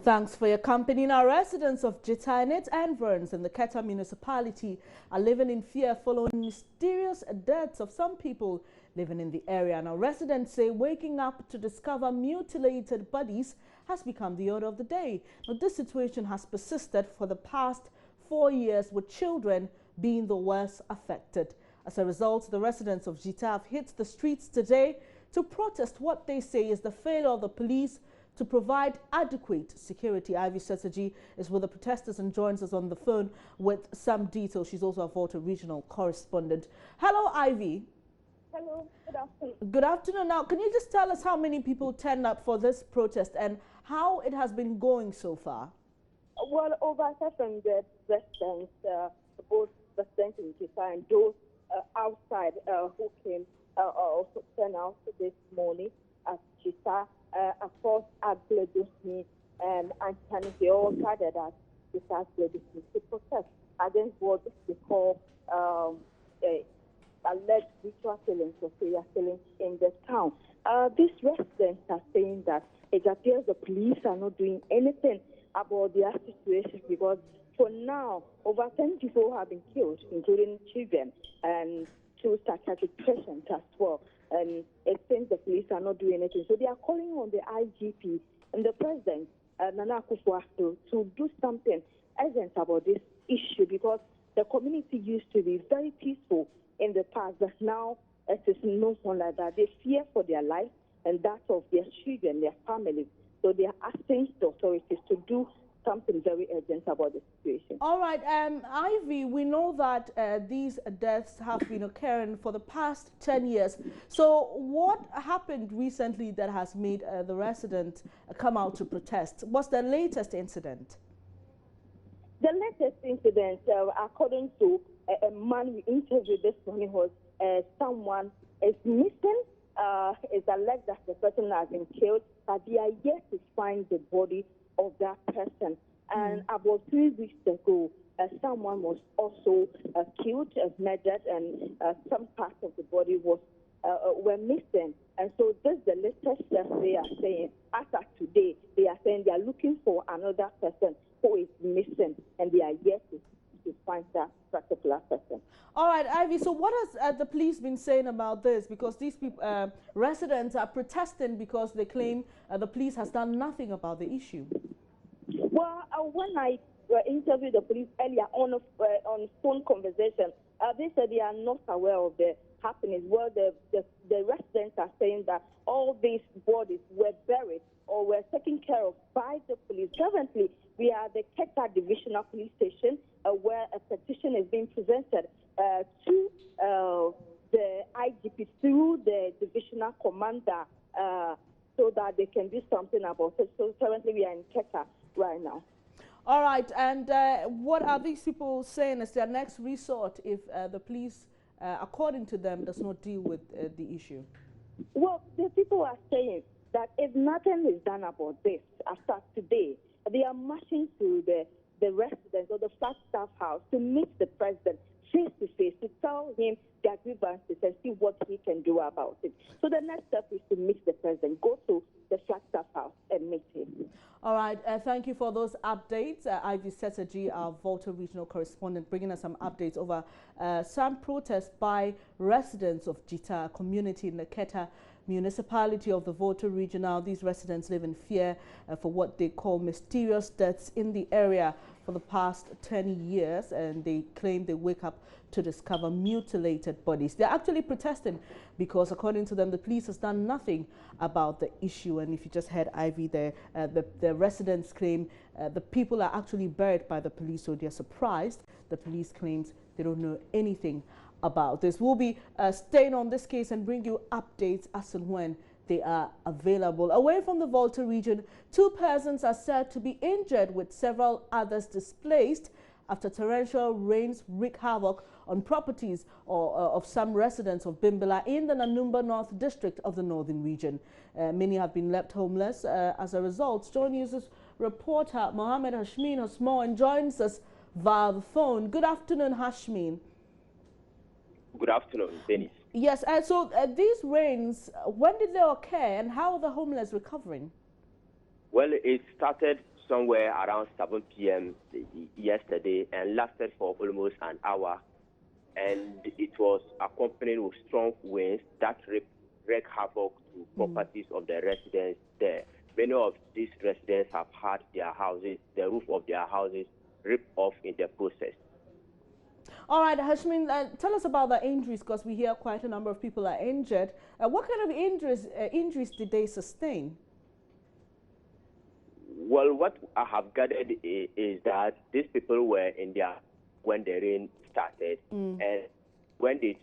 Thanks for your company. Now, residents of Dzita and its environs in the Keta municipality are living in fear following mysterious deaths of some people living in the area. Now, residents say waking up to discover mutilated bodies has become the order of the day. Now, this situation has persisted for the past 4 years, with children being the worst affected. As a result, the residents of Dzita have hit the streets today to protest what they say is the failure of the police to provide adequate security. Ivy Setaji is with the protesters and joins us on the phone with some details. She's also a Volta regional correspondent. Hello, Ivy. Hello, good afternoon. Good afternoon. Now, can you just tell us how many people turned up for this protest and how it has been going so far? Well, over 700 residents, both residents in Dzita and those outside who came also turned out this morning at Dzita. Of course, Adaklu and Anthony, they all gathered at Dzita to protest against what they call alleged ritual killings or serial killings in the town. These residents are saying that it appears the police are not doing anything about their situation, because for now, over 10 people have been killed, including children and 2 psychiatric patients as well. And it seems the police are not doing anything. So they are calling on the IGP and the president, Nana Akufo-Addo, to do something urgent about this issue, because the community used to be very peaceful in the past, but now it is no more like that. They fear for their life and that of their children, their families. So they are asking the authorities to do something very urgent about the situation. All right, Ivy, we know that these deaths have been occurring for the past 10 years. So what happened recently that has made the residents come out to protest? What's the latest incident? The latest incident, according to a man we interviewed this morning, was someone is missing. It's alleged that the person has been killed, but they are yet to find the body of that person. And about 3 weeks ago, someone was also killed, murdered, and some parts of the body were missing. And so this is the latest they are saying. As of today, they are saying they are looking for another person who is missing, and they are yet to find that particular person. All right, Ivy, so what has the police been saying about this? Because these people, residents are protesting because they claim the police has done nothing about the issue. Well, when I interviewed the police earlier on phone conversation, they said they are not aware of the happenings. Well, the residents are saying that all these bodies were buried or were taken care of by the police. Currently, we are at the Keta Divisional Police Station, where a petition is being presented to the IGP through the divisional commander, so that they can do something about it. So currently we are in Keta right now. All right, and what are these people saying is their next resort if the police, according to them, does not deal with the issue? Well, the people are saying that if nothing is done about this, after today, they are marching to the residents or the Flagstaff House to meet the president face to face, to tell him their grievances and see what he can do about it. So the next step is to meet the president, go to the Flagstaff House and meet him. All right, thank you for those updates. Ivy Setaji, our Volta regional correspondent, bringing us some updates over some protests by residents of Dzita community in the Keta municipality of the Volta region. Now, these residents live in fear for what they call mysterious deaths in the area for the past 10 years, and they claim they wake up to discover mutilated bodies. They're actually protesting because, according to them, the police has done nothing about the issue. And if you just heard Ivy there, the residents claim the people are actually buried by the police, so they're surprised. The police claims they don't know anything about this. We'll be staying on this case and bring you updates as and when they are available. Away from the Volta region, 2 persons are said to be injured with several others displaced after torrential rains wreak havoc on properties of some residents of Bimbilla in the Nanumba North district of the northern region. Many have been left homeless as a result. Joy News' reporter Mohammed Hashmin Osman joins us via the phone. Good afternoon, Hashmin. Good afternoon, Dennis. Yes, so these rains, when did they occur and how are the homeless recovering? Well, it started somewhere around 7 p.m. yesterday and lasted for almost an hour. And it was accompanied with strong winds that wreaked havoc to properties of the residents there. Many of these residents have had their houses, the roof of their houses, ripped off in the process. All right, Hashmin, tell us about the injuries, because we hear quite a number of people are injured. What kind of injuries did they sustain? Well, what I have gathered is that these people were in there when the rain started, and when the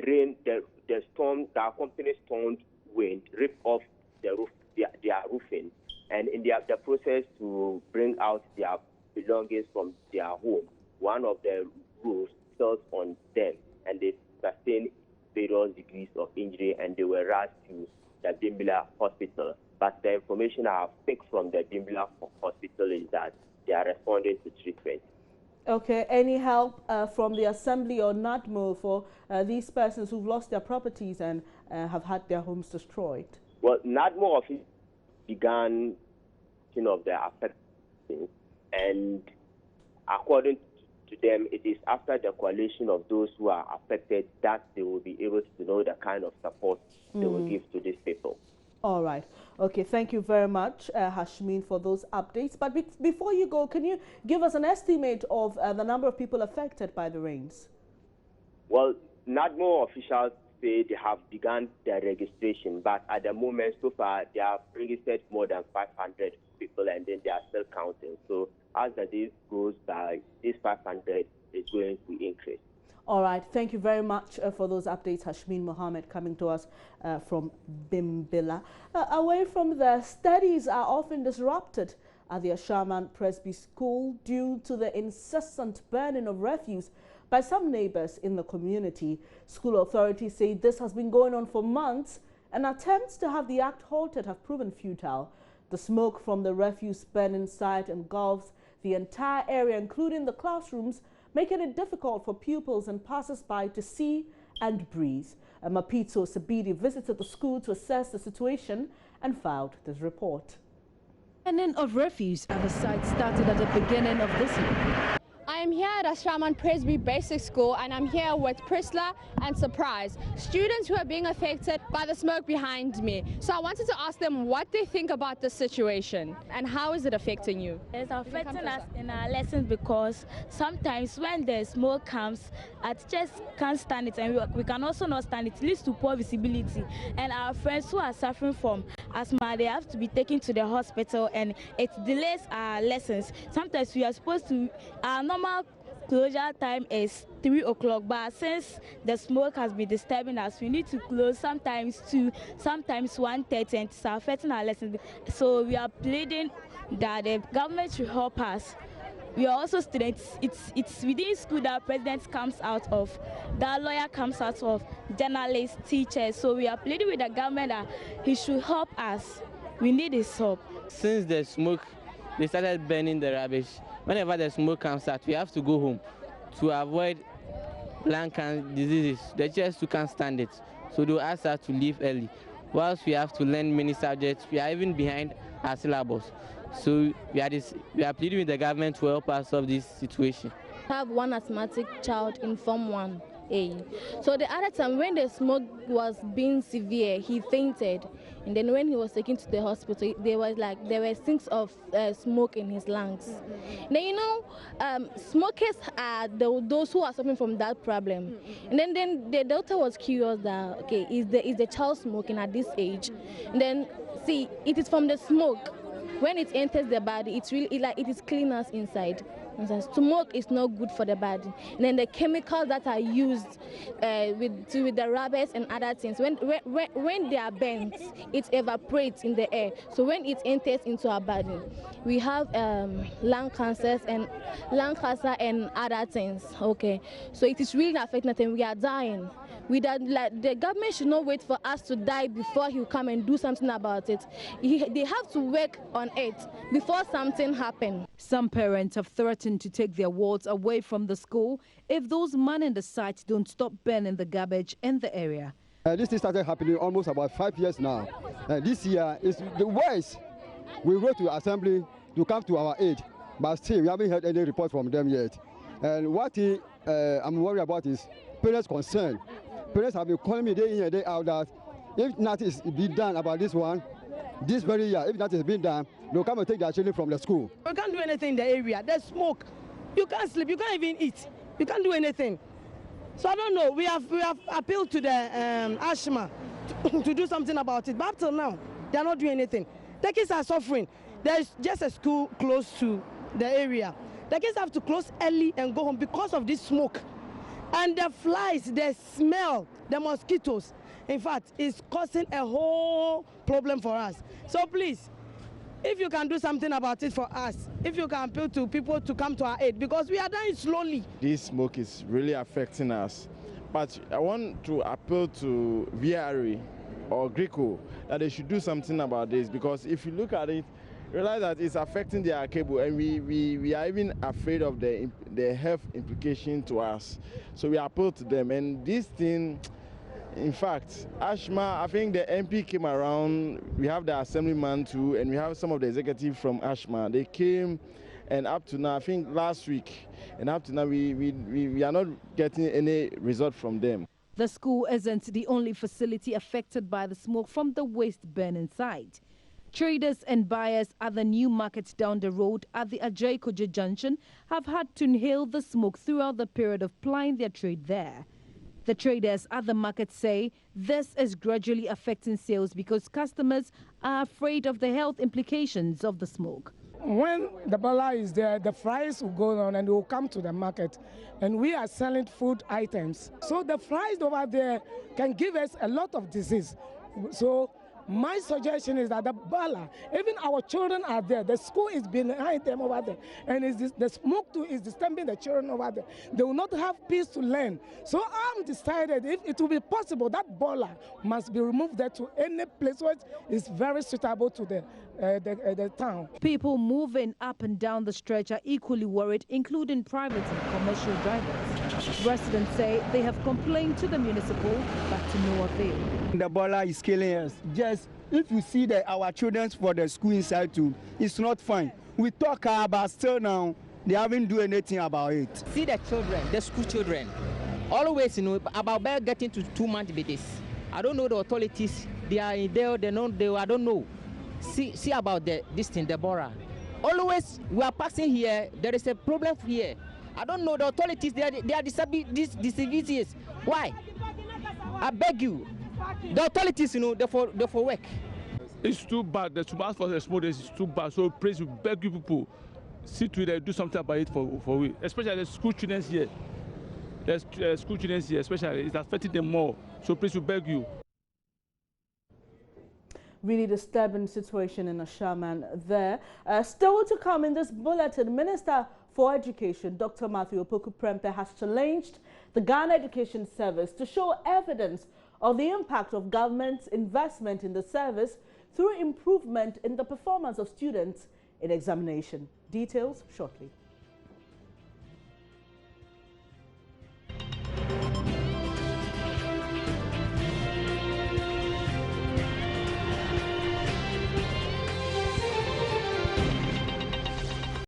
rain, the storm, the accompanying storm wind ripped off the roof, their roofing, and in the process to bring out their belongings from their home, one of the roofs fell on them, and they sustained various degrees of injury, and they were rushed to the Bimbilla hospital. But the information I have picked from the Bimbilla hospital is that they are responding to treatment. Okay, any help from the Assembly or NADMO for these persons who've lost their properties and have had their homes destroyed? Well, NADMO office began of the affected, and according to them, it is after the coalition of those who are affected that they will be able to know the kind of support they will give to these people. All right. Okay, thank you very much, Hashmin, for those updates. But before you go, can you give us an estimate of the number of people affected by the rains? Well, NADMO officials say they have begun their registration, but at the moment, so far, they have registered more than 500 people, and then they are still counting. So as the day goes by, this 500 is going to increase. All right. Thank you very much for those updates, Hashmin Mohammed, coming to us from Bimbilla. Away from there, studies are often disrupted at the Ashaman Presby School due to the incessant burning of refuse by some neighbors in the community. School authorities say this has been going on for months, and attempts to have the act halted have proven futile. The smoke from the refuse burning site engulfs the entire area, including the classrooms, making it difficult for pupils and passers-by to see and breathe. Mapito Sabidi visited the school to assess the situation and filed this report. Burning of refuse at the site started at the beginning of this year. I am here at Ashaman Presby Basic School, and I'm here with Priscilla and Surprise, students who are being affected by the smoke behind me. So I wanted to ask them what they think about the situation and how is it affecting you? It's affecting us in our lessons because sometimes when the smoke comes, our teachers can't stand it, and we can also not stand it. It leads to poor visibility, and our friends who are suffering from asthma, they have to be taken to the hospital, and it delays our lessons. Sometimes we are supposed to, our normal closure time is 3 o'clock, but since the smoke has been disturbing us, we need to close sometimes 2, sometimes 1:30, and it's affecting our lessons. So we are pleading that the government should help us. We are also students. It's within school that president comes out of, that lawyer comes out of, journalists, teachers. So we are pleading with the government that he should help us. We need his help. Since the smoke, they started burning the rubbish. Whenever the smoke comes out, we have to go home to avoid lung diseases. The teachers who can't stand it, so they ask us to leave early. Whilst we have to learn many subjects, we are even behind our syllabus. So we are pleading with the government to help us solve this situation. I have one asthmatic child in Form 1A. So the other time when the smoke was being severe, he fainted. And then when he was taken to the hospital, there were stinks of smoke in his lungs. Then you know, smokers are those who are suffering from that problem. And then the doctor was curious that, okay, is the child smoking at this age? And then see, it is from the smoke. When it enters the body, it's really it is cleaners inside. Smoke is not good for the body. And then the chemicals that are used with the rubbers and other things, when they are burnt, it evaporates in the air. So when it enters into our body, we have lung cancer and other things. Okay, so it is really affecting us, and we are dying. The government should not wait for us to die before he will come and do something about it. They have to work on it before something happens. Some parents have threatened to take their wards away from the school if those manning the site don't stop burning the garbage in the area. This thing started happening almost about 5 years now. This year is the worst. We wrote to Assembly to come to our aid, but still we haven't heard any report from them yet. And what I'm worried about is parents' concern. Parents have been calling me day in and day out that if nothing is being done about this one, this very year, if nothing is being done, they'll come and take their children from the school. We can't do anything in the area. There's smoke. You can't sleep. You can't even eat. You can't do anything. So I don't know. We have appealed to the ASHMA to do something about it. But up till now, they are not doing anything. The kids are suffering. There's just a school close to the area. The kids have to close early and go home because of this smoke. And the flies, the smell, the mosquitoes, in fact, is causing a whole problem for us. So please, if you can do something about it for us, if you can appeal to people to come to our aid, because we are dying slowly. This smoke is really affecting us. But I want to appeal to VRA or Greco that they should do something about this, because if you look at it, realize that it's affecting their cable, and we are even afraid of the health implication to us. So we appeal to them, and this thing, in fact, ASHMA, I think the MP came around, we have the assemblyman too, and we have some of the executives from ASHMA. They came, and up to now, I think last week, and up to now, we are not getting any result from them. The school isn't the only facility affected by the smoke from the waste burning site. Traders and buyers at the new market down the road at the Ajay-Koje Junction have had to inhale the smoke throughout the period of plying their trade there. The traders at the market say this is gradually affecting sales because customers are afraid of the health implications of the smoke. When the bala is there, the flies will go on and they will come to the market, and we are selling food items. So the flies over there can give us a lot of disease. So my suggestion is that the bala, even our children are there, the school is behind them over there, and the smoke too is disturbing the children over there. They will not have peace to learn. So I'm decided if it will be possible, that bala must be removed there to any place where it is very suitable to the town. People moving up and down the stretch are equally worried, including private and commercial drivers. Residents say they have complained to the municipal, but to no avail. The bala is killing us. Just if you see our children for the school inside too, it's not fine. We talk about still now, they haven't do anything about it. See the children, the school children, always about getting to 2 months with this. I don't know the authorities. They are in there. They know. I don't know. See about this thing, the Bora. Always we are passing here. There is a problem here. I don't know the authorities. They are disobedient. Why? I beg you. The authorities, they for work. It's too bad. The too for the small days is too bad. So please, we beg you people, see to it, do something about it for we. Especially the school children here. The school children here, especially, it's affecting them more. So please, we beg you. Really disturbing situation in Ashaman there. Still to come in this bulletin, Minister for Education, Dr. Matthew Opoku-Prempeh, has challenged the Ghana Education Service to show evidence of the impact of government's investment in the service through improvement in the performance of students in examination. Details shortly.